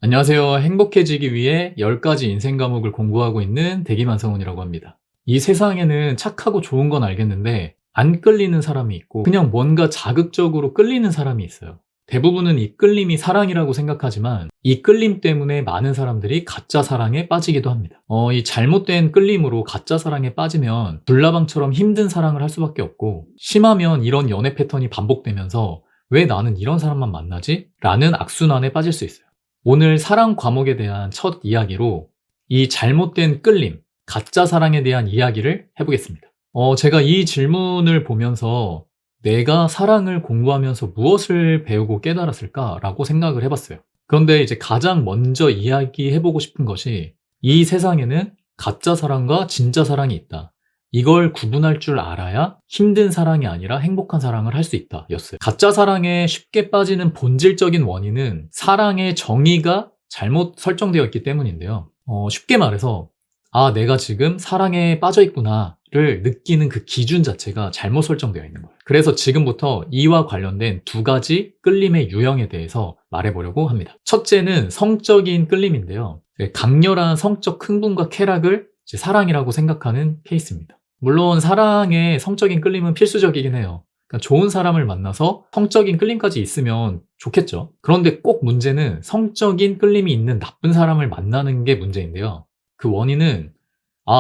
안녕하세요. 행복해지기 위해 10가지 인생 과목을 공부하고 있는 대기만성훈이라고 합니다. 이 세상에는 착하고 좋은 건 알겠는데 안 끌리는 사람이 있고 그냥 뭔가 자극적으로 끌리는 사람이 있어요. 대부분은 이 끌림이 사랑이라고 생각하지만 이 끌림 때문에 많은 사람들이 가짜 사랑에 빠지기도 합니다. 이 잘못된 끌림으로 가짜 사랑에 빠지면 불나방처럼 힘든 사랑을 할 수밖에 없고, 심하면 이런 연애 패턴이 반복되면서 왜 나는 이런 사람만 만나지? 라는 악순환에 빠질 수 있어요. 오늘 사랑 과목에 대한 첫 이야기로 이 잘못된 끌림, 가짜 사랑에 대한 이야기를 해보겠습니다. 제가 이 질문을 보면서 내가 사랑을 공부하면서 무엇을 배우고 깨달았을까라고 생각을 해봤어요. 그런데 이제 가장 먼저 이야기해보고 싶은 것이, 이 세상에는 가짜 사랑과 진짜 사랑이 있다. 이걸 구분할 줄 알아야 힘든 사랑이 아니라 행복한 사랑을 할 수 있다 였어요. 가짜 사랑에 쉽게 빠지는 본질적인 원인은 사랑의 정의가 잘못 설정되어 있기 때문인데요. 쉽게 말해서 내가 지금 사랑에 빠져 있구나를 느끼는 그 기준 자체가 잘못 설정되어 있는 거예요. 그래서 지금부터 이와 관련된 2가지 끌림의 유형에 대해서 말해보려고 합니다. 첫째는 성적인 끌림인데요. 강렬한 성적 흥분과 쾌락을 사랑이라고 생각하는 케이스입니다. 물론 사랑에 성적인 끌림은 필수적이긴 해요. 그러니까 좋은 사람을 만나서 성적인 끌림까지 있으면 좋겠죠. 그런데 꼭 문제는 성적인 끌림이 있는 나쁜 사람을 만나는 게 문제인데요. 그 원인은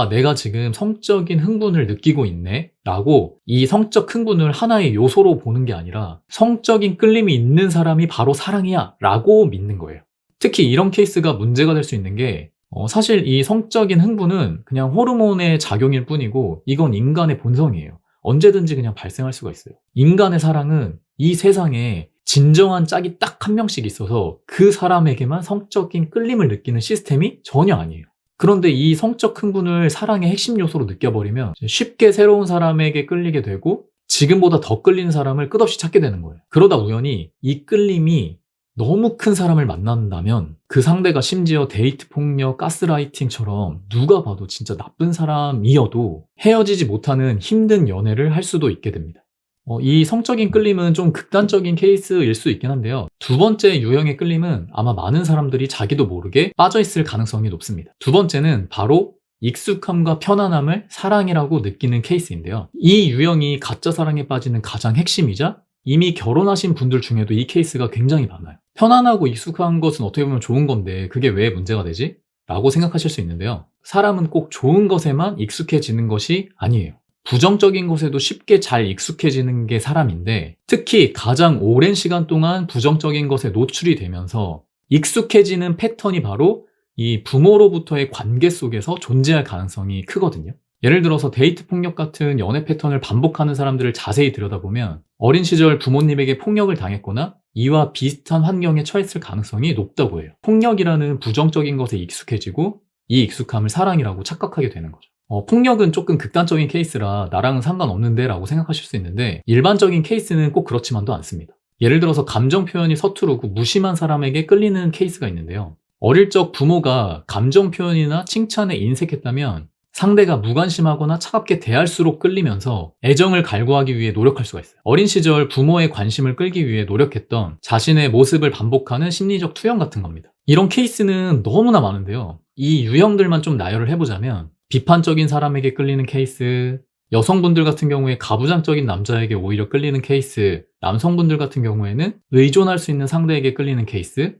내가 지금 성적인 흥분을 느끼고 있네 라고 이 성적 흥분을 하나의 요소로 보는 게 아니라 성적인 끌림이 있는 사람이 바로 사랑이야 라고 믿는 거예요. 특히 이런 케이스가 문제가 될 수 있는 게, 사실 이 성적인 흥분은 그냥 호르몬의 작용일 뿐이고 이건 인간의 본성이에요. 언제든지 그냥 발생할 수가 있어요. 인간의 사랑은 이 세상에 진정한 짝이 딱 한 명씩 있어서 그 사람에게만 성적인 끌림을 느끼는 시스템이 전혀 아니에요. 그런데 이 성적 흥분을 사랑의 핵심 요소로 느껴버리면 쉽게 새로운 사람에게 끌리게 되고 지금보다 더 끌리는 사람을 끝없이 찾게 되는 거예요. 그러다 우연히 이 끌림이 너무 큰 사람을 만난다면 그 상대가 심지어 데이트 폭력, 가스라이팅처럼 누가 봐도 진짜 나쁜 사람이어도 헤어지지 못하는 힘든 연애를 할 수도 있게 됩니다. 이 성적인 끌림은 좀 극단적인 케이스일 수 있긴 한데요. 2번째 유형의 끌림은 아마 많은 사람들이 자기도 모르게 빠져있을 가능성이 높습니다. 2번째는 바로 익숙함과 편안함을 사랑이라고 느끼는 케이스인데요. 이 유형이 가짜 사랑에 빠지는 가장 핵심이자 이미 결혼하신 분들 중에도 이 케이스가 굉장히 많아요. 편안하고 익숙한 것은 어떻게 보면 좋은 건데 그게 왜 문제가 되지? 라고 생각하실 수 있는데요. 사람은 꼭 좋은 것에만 익숙해지는 것이 아니에요. 부정적인 것에도 쉽게 잘 익숙해지는 게 사람인데, 특히 가장 오랜 시간 동안 부정적인 것에 노출이 되면서 익숙해지는 패턴이 바로 이 부모로부터의 관계 속에서 존재할 가능성이 크거든요. 예를 들어서 데이트 폭력 같은 연애 패턴을 반복하는 사람들을 자세히 들여다보면 어린 시절 부모님에게 폭력을 당했거나 이와 비슷한 환경에 처했을 가능성이 높다고 해요. 폭력이라는 부정적인 것에 익숙해지고 이 익숙함을 사랑이라고 착각하게 되는 거죠. 폭력은 조금 극단적인 케이스라 나랑은 상관없는데 라고 생각하실 수 있는데, 일반적인 케이스는 꼭 그렇지만도 않습니다. 예를 들어서 감정 표현이 서투르고 무심한 사람에게 끌리는 케이스가 있는데요. 어릴 적 부모가 감정 표현이나 칭찬에 인색했다면 상대가 무관심하거나 차갑게 대할수록 끌리면서 애정을 갈구하기 위해 노력할 수가 있어요. 어린 시절 부모의 관심을 끌기 위해 노력했던 자신의 모습을 반복하는 심리적 투영 같은 겁니다. 이런 케이스는 너무나 많은데요. 이 유형들만 좀 나열을 해보자면, 비판적인 사람에게 끌리는 케이스, 여성분들 같은 경우에 가부장적인 남자에게 오히려 끌리는 케이스, 남성분들 같은 경우에는 의존할 수 있는 상대에게 끌리는 케이스,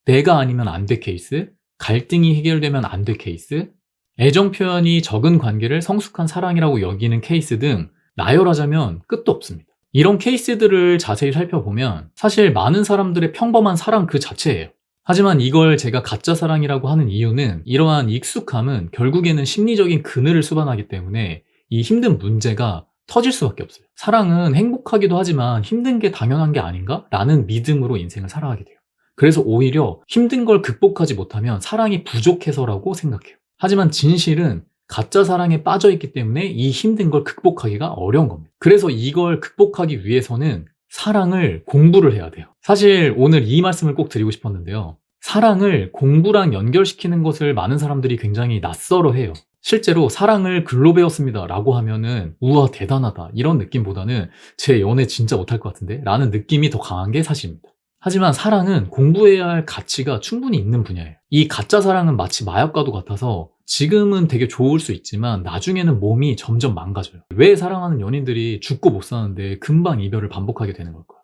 내가 아니면 안 돼 케이스, 갈등이 해결되면 안 돼 케이스, 애정 표현이 적은 관계를 성숙한 사랑이라고 여기는 케이스 등 나열하자면 끝도 없습니다. 이런 케이스들을 자세히 살펴보면 사실 많은 사람들의 평범한 사랑 그 자체예요. 하지만 이걸 제가 가짜 사랑이라고 하는 이유는, 이러한 익숙함은 결국에는 심리적인 그늘을 수반하기 때문에 이 힘든 문제가 터질 수밖에 없어요. 사랑은 행복하기도 하지만 힘든 게 당연한 게 아닌가? 라는 믿음으로 인생을 살아가게 돼요. 그래서 오히려 힘든 걸 극복하지 못하면 사랑이 부족해서라고 생각해요. 하지만 진실은 가짜 사랑에 빠져있기 때문에 이 힘든 걸 극복하기가 어려운 겁니다. 그래서 이걸 극복하기 위해서는 사랑을 공부를 해야 돼요. 사실 오늘 이 말씀을 꼭 드리고 싶었는데요. 사랑을 공부랑 연결시키는 것을 많은 사람들이 굉장히 낯설어 해요. 실제로 사랑을 글로 배웠습니다 라고 하면은 우와 대단하다 이런 느낌보다는 제 연애 진짜 못할 것 같은데 라는 느낌이 더 강한 게 사실입니다. 하지만 사랑은 공부해야 할 가치가 충분히 있는 분야예요. 이 가짜 사랑은 마치 마약과도 같아서 지금은 되게 좋을 수 있지만 나중에는 몸이 점점 망가져요. 왜 사랑하는 연인들이 죽고 못 사는데 금방 이별을 반복하게 되는 걸까요?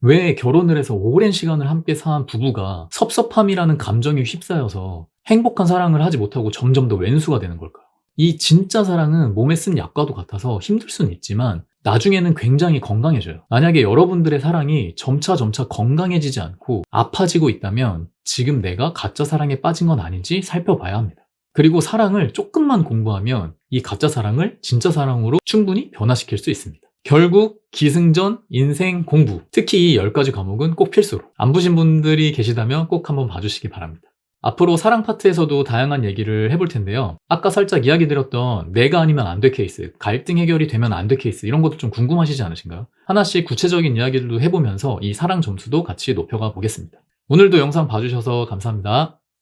왜 결혼을 해서 오랜 시간을 함께 산 부부가 섭섭함이라는 감정에 휩싸여서 행복한 사랑을 하지 못하고 점점 더 왼수가 되는 걸까요? 이 진짜 사랑은 몸에 쓴 약과도 같아서 힘들 수는 있지만 나중에는 굉장히 건강해져요. 만약에 여러분들의 사랑이 점차 건강해지지 않고 아파지고 있다면 지금 내가 가짜 사랑에 빠진 건 아닌지 살펴봐야 합니다. 그리고 사랑을 조금만 공부하면 이 가짜 사랑을 진짜 사랑으로 충분히 변화시킬 수 있습니다. 결국 기승전, 인생, 공부, 특히 이 10가지 과목은 꼭 필수로, 안 보신 분들이 계시다면 꼭 한번 봐주시기 바랍니다. 앞으로 사랑 파트에서도 다양한 얘기를 해볼 텐데요. 아까 살짝 이야기 드렸던 내가 아니면 안 돼 케이스, 갈등 해결이 되면 안 돼 케이스, 이런 것도 좀 궁금하시지 않으신가요? 하나씩 구체적인 이야기들도 해보면서 이 사랑 점수도 같이 높여가 보겠습니다. 오늘도 영상 봐주셔서 감사합니다.